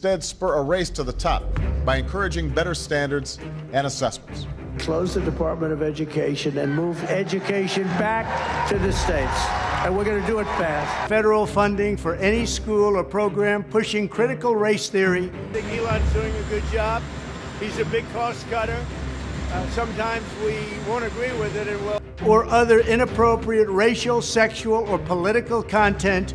Instead, spur a race to the top by encouraging better standards and assessments. Close the Department of Education and move education back to the states. And we're going to do it fast. Federal funding for any school or program pushing critical race theory. I think Elon's doing a good job. He's a big cost cutter. Sometimes we won't agree with it and we'll... Or other inappropriate racial, sexual, or political content.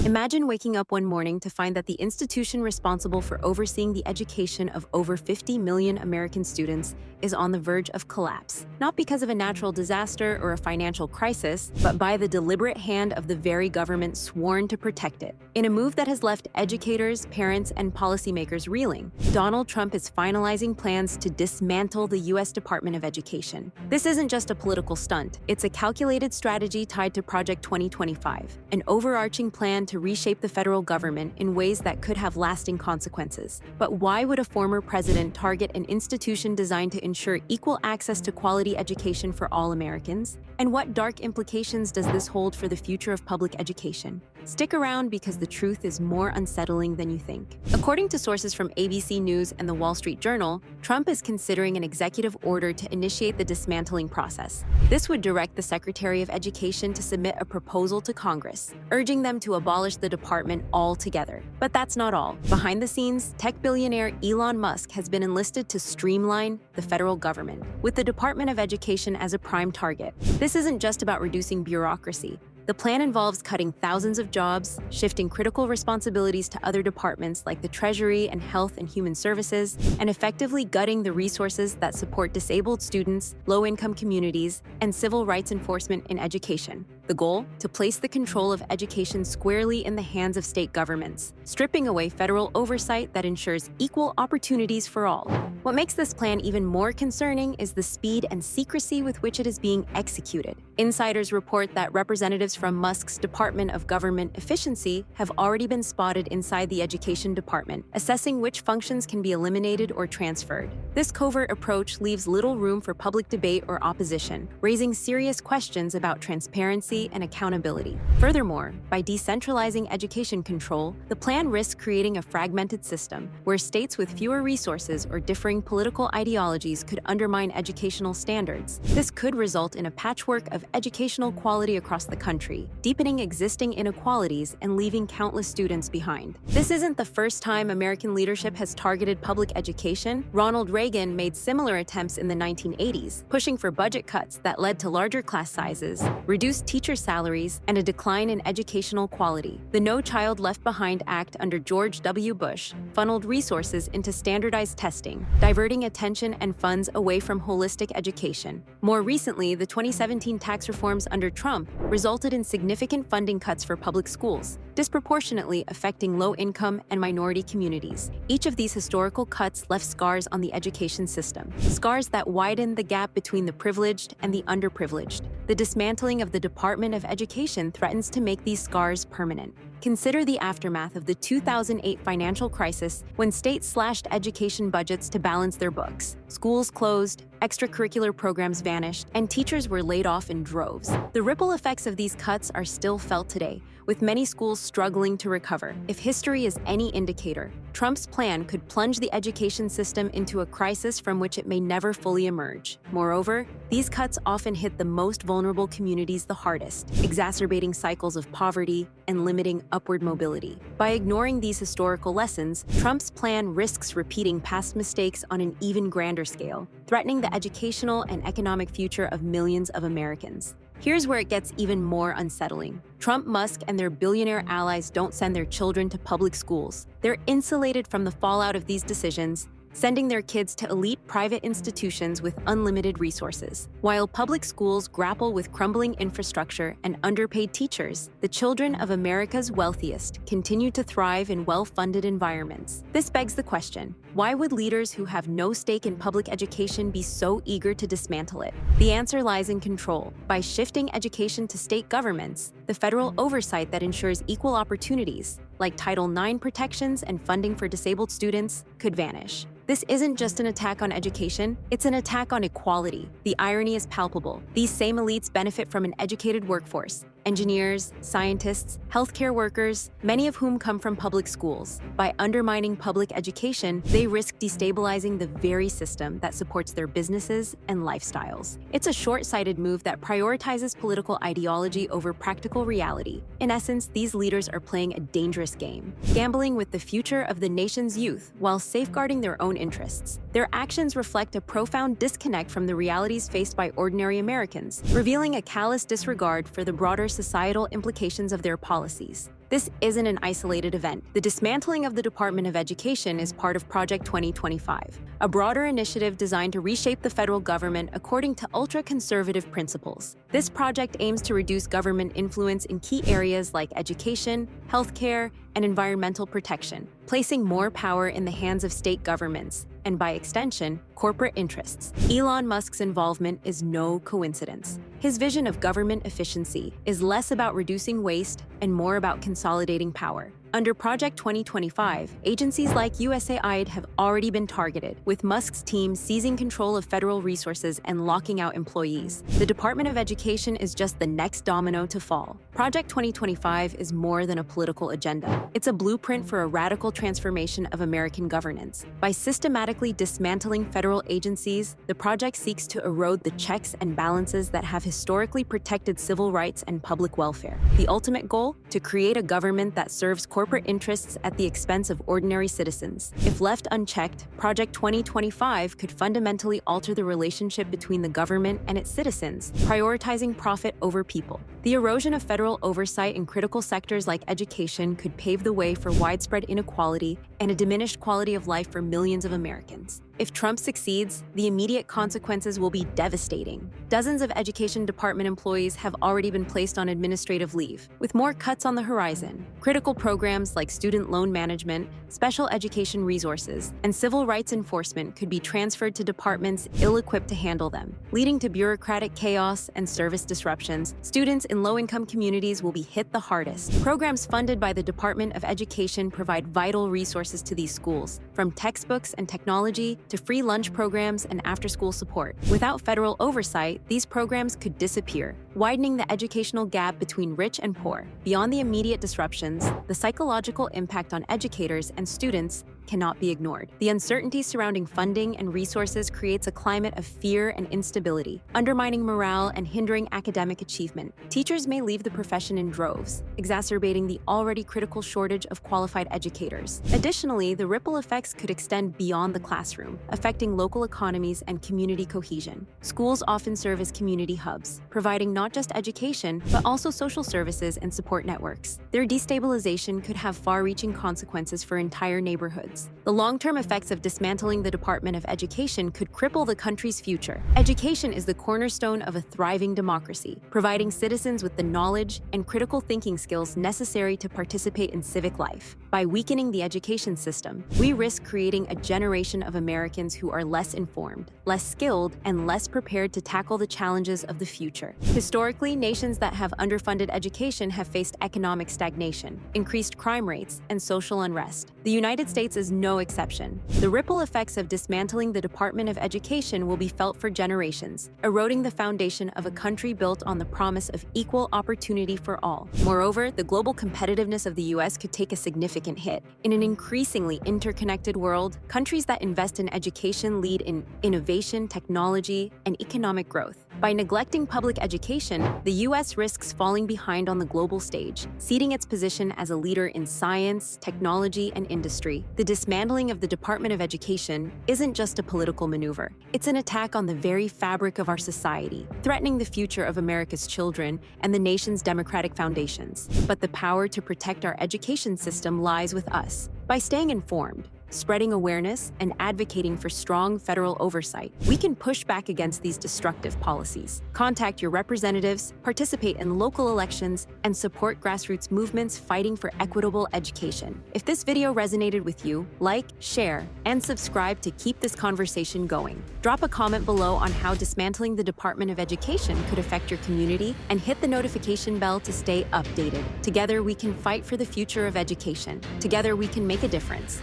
Imagine waking up one morning to find that the institution responsible for overseeing the education of over 50 million American students is on the verge of collapse, not because of a natural disaster or a financial crisis, but by the deliberate hand of the very government sworn to protect it. In a move that has left educators, parents, and policymakers reeling, Donald Trump is finalizing plans to dismantle the U.S. Department of Education. This isn't just a political stunt, it's a calculated strategy tied to Project 2025, an overarching plan to reshape the federal government in ways that could have lasting consequences. But why would a former president target an institution designed to ensure equal access to quality education for all Americans? And what dark implications does this hold for the future of public education? Stick around because the truth is more unsettling than you think. According to sources from ABC News and the Wall Street Journal, Trump is considering an executive order to initiate the dismantling process. This would direct the Secretary of Education to submit a proposal to Congress, urging them to abolish the department altogether. But that's not all. Behind the scenes, tech billionaire Elon Musk has been enlisted to streamline the federal government, with the Department of Education as a prime target. This isn't just about reducing bureaucracy. The plan involves cutting thousands of jobs, shifting critical responsibilities to other departments like the Treasury and Health and Human Services, and effectively gutting the resources that support disabled students, low-income communities, and civil rights enforcement in education. The goal? To place the control of education squarely in the hands of state governments, stripping away federal oversight that ensures equal opportunities for all. What makes this plan even more concerning is the speed and secrecy with which it is being executed. Insiders report that representatives from Musk's Department of Government Efficiency have already been spotted inside the Education Department, assessing which functions can be eliminated or transferred. This covert approach leaves little room for public debate or opposition, raising serious questions about transparency and accountability. Furthermore, by decentralizing education control, the plan risks creating a fragmented system where states with fewer resources or differing political ideologies could undermine educational standards. This could result in a patchwork of educational quality across the country, deepening existing inequalities and leaving countless students behind. This isn't the first time American leadership has targeted public education. Ronald Reagan made similar attempts in the 1980s, pushing for budget cuts that led to larger class sizes, reduced teacher salaries, and a decline in educational quality. The No Child Left Behind Act under George W. Bush funneled resources into standardized testing, diverting attention and funds away from holistic education. More recently, the 2017 tax reforms under Trump resulted in significant funding cuts for public schools, disproportionately affecting low-income and minority communities. Each of these historical cuts left scars on the education system, scars that widened the gap between the privileged and the underprivileged. The dismantling of the Department of Education threatens to make these scars permanent. Consider the aftermath of the 2008 financial crisis when states slashed education budgets to balance their books. Schools closed, extracurricular programs vanished, and teachers were laid off in droves. The ripple effects of these cuts are still felt today, with many schools struggling to recover. If history is any indicator, Trump's plan could plunge the education system into a crisis from which it may never fully emerge. Moreover, these cuts often hit the most vulnerable communities the hardest, exacerbating cycles of poverty and limiting upward mobility. By ignoring these historical lessons, Trump's plan risks repeating past mistakes on an even grander scale, threatening the educational and economic future of millions of Americans. Here's where it gets even more unsettling. Trump, Musk, and their billionaire allies don't send their children to public schools. They're insulated from the fallout of these decisions, sending their kids to elite private institutions with unlimited resources. While public schools grapple with crumbling infrastructure and underpaid teachers, the children of America's wealthiest continue to thrive in well-funded environments. This begs the question, why would leaders who have no stake in public education be so eager to dismantle it? The answer lies in control. By shifting education to state governments, the federal oversight that ensures equal opportunities, like Title IX protections and funding for disabled students, could vanish. This isn't just an attack on education, it's an attack on equality. The irony is palpable. These same elites benefit from an educated workforce, engineers, scientists, healthcare workers, many of whom come from public schools. By undermining public education, they risk destabilizing the very system that supports their businesses and lifestyles. It's a short-sighted move that prioritizes political ideology over practical reality. In essence, these leaders are playing a dangerous game, gambling with the future of the nation's youth while safeguarding their own interests. Their actions reflect a profound disconnect from the realities faced by ordinary Americans, revealing a callous disregard for the broader societal implications of their policies. This isn't an isolated event. The dismantling of the Department of Education is part of Project 2025, a broader initiative designed to reshape the federal government according to ultra-conservative principles. This project aims to reduce government influence in key areas like education, healthcare, and environmental protection, placing more power in the hands of state governments, and by extension, corporate interests. Elon Musk's involvement is no coincidence. His vision of government efficiency is less about reducing waste and more about consolidating power. Under Project 2025, agencies like USAID have already been targeted, with Musk's team seizing control of federal resources and locking out employees. The Department of Education is just the next domino to fall. Project 2025 is more than a political agenda. It's a blueprint for a radical transformation of American governance. By systematically dismantling federal agencies, the project seeks to erode the checks and balances that have historically protected civil rights and public welfare. The ultimate goal? To create a government that serves corporate interests at the expense of ordinary citizens. If left unchecked, Project 2025 could fundamentally alter the relationship between the government and its citizens, prioritizing profit over people. The erosion of federal oversight in critical sectors like education could pave the way for widespread inequality and a diminished quality of life for millions of Americans. If Trump succeeds, the immediate consequences will be devastating. Dozens of Education Department employees have already been placed on administrative leave, with more cuts on the horizon. Critical programs like student loan management, special education resources, and civil rights enforcement could be transferred to departments ill-equipped to handle them, leading to bureaucratic chaos and service disruptions. Students in low-income communities will be hit the hardest. Programs funded by the Department of Education provide vital resources to these schools, from textbooks and technology to free lunch programs and after-school support. Without federal oversight, these programs could disappear, widening the educational gap between rich and poor. Beyond the immediate disruptions, the psychological impact on educators and students cannot be ignored. The uncertainty surrounding funding and resources creates a climate of fear and instability, undermining morale and hindering academic achievement. Teachers may leave the profession in droves, exacerbating the already critical shortage of qualified educators. Additionally, the ripple effects could extend beyond the classroom, affecting local economies and community cohesion. Schools often serve as community hubs, providing not just education, but also social services and support networks. Their destabilization could have far-reaching consequences for entire neighborhoods. The long-term effects of dismantling the Department of Education could cripple the country's future. Education is the cornerstone of a thriving democracy, providing citizens with the knowledge and critical thinking skills necessary to participate in civic life. By weakening the education system, we risk creating a generation of Americans who are less informed, less skilled, and less prepared to tackle the challenges of the future. Historically, nations that have underfunded education have faced economic stagnation, increased crime rates, and social unrest. The United States is no exception. The ripple effects of dismantling the Department of Education will be felt for generations, eroding the foundation of a country built on the promise of equal opportunity for all. Moreover, the global competitiveness of the U.S. could take a significant hit. In an increasingly interconnected world, countries that invest in education lead in innovation, technology, and economic growth. By neglecting public education, the U.S. risks falling behind on the global stage, ceding its position as a leader in science, technology, and industry. The dismantling of the Department of Education isn't just a political maneuver. It's an attack on the very fabric of our society, threatening the future of America's children and the nation's democratic foundations. But the power to protect our education system lies with us. By staying informed, spreading awareness, and advocating for strong federal oversight, we can push back against these destructive policies. Contact your representatives, participate in local elections, and support grassroots movements fighting for equitable education. If this video resonated with you, like, share, and subscribe to keep this conversation going. Drop a comment below on how dismantling the Department of Education could affect your community, and hit the notification bell to stay updated. Together, we can fight for the future of education. Together, we can make a difference.